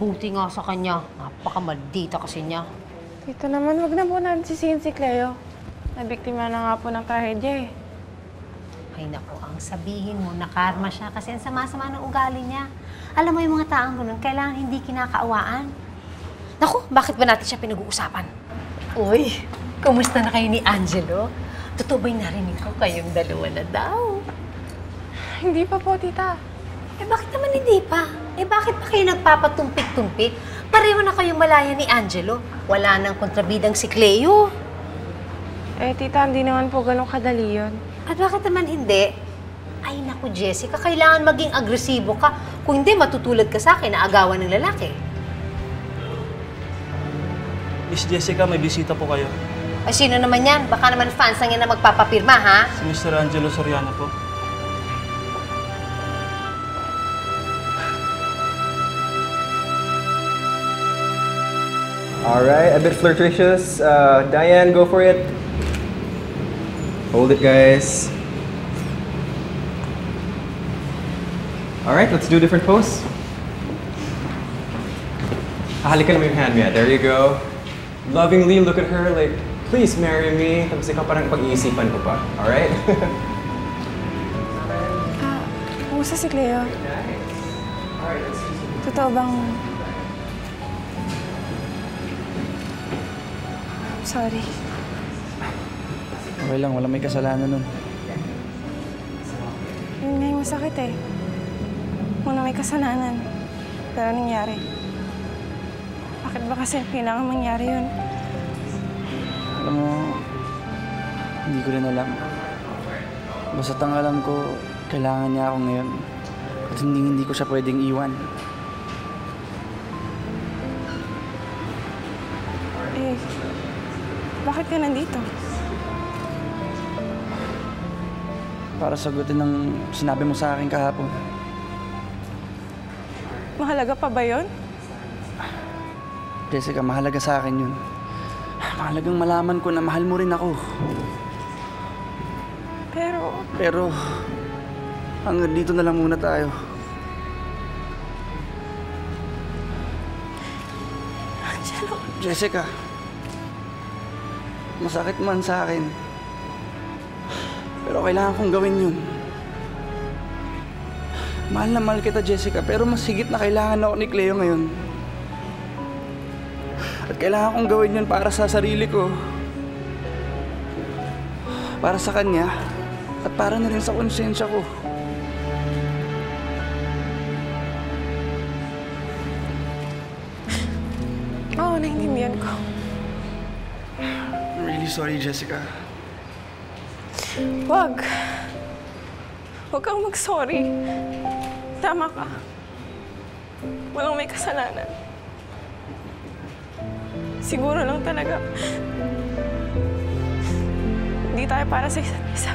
Buti nga sa kanya. Napakamaldita kasi niya. Tita naman, wag na po natin sisihin si Cleo. Nabiktima na nga po ng trahedya eh. Ay naku, ang sabihin mo na karma siya kasi ang sama-sama ng ugali niya. Alam mo yung mga taong ganun, kailangan hindi kinakaawaan. Naku, bakit ba natin siya pinag-uusapan? Uy, kumusta na kayo ni Angelo? Totoo ba'y narinig ko kayong dalawa na daw? Hindi pa po, tita. Eh bakit naman hindi pa? Eh bakit pa kayo nagpapatumpik-tumpik? Pareho na kayong malaya ni Angelo. Wala nang kontrabidang si Cleo. Eh, tita, hindi naman po ganun kadali yun. At bakit naman hindi? Ay naku, Jessica, kailangan maging agresibo ka. Kung hindi, matutulad ka sa akin na agawan ng lalaki. Miss Jessica, may bisita po kayo. Ay, sino naman yan? Baka naman fans lang yan na magpapapirma, ha? Si Mr. Angelo Soriano po. Alright, a bit flirtatious. Diane, go for it. Hold it, guys. Alright, let's do a different pose. Halikan mo yung hand mo. There you go. Lovingly look at her like, please marry me. Tapos ikaw parang pag-iisipan ko pa. Alright? Kumusta si Cleo? Totoo bang... Sorry. Okay lang, walang may kasalanan nun. Yun nga yung masakit eh. Muna may kasalanan. Pero nangyari. Bakit ba kasi kailangan mangyari yun? Alam mo, hindi ko rin alam. Basta't ang alam ko, kailangan niya ako ngayon. At hindi ko siya pwedeng iwan. Eh, bakit ka nandito? Para sagutin ang sinabi mo sa akin kahapon. Mahalaga pa ba yun? Jessica, mahalaga sa akin yun. Mahalagang malaman ko na mahal mo rin ako. Pero, hanggang dito na lang muna tayo. Angelo. Jessica, masakit man sa akin. Pero kailangan kong gawin yun. Mahal na mahal kita, Jessica, pero mas higit na kailangan ako ni Cleo ngayon. At kailangan kong gawin yun para sa sarili ko. Para sa kanya. At para na rin sa konsensya ko. Oo, naiintindihan ko. I'm really sorry, Jessica. Wag. Huwag kang mag-sorry. Tama ka. Walang may kasalanan. Siguro lang talaga. Hindi tayo para sa isa't isa.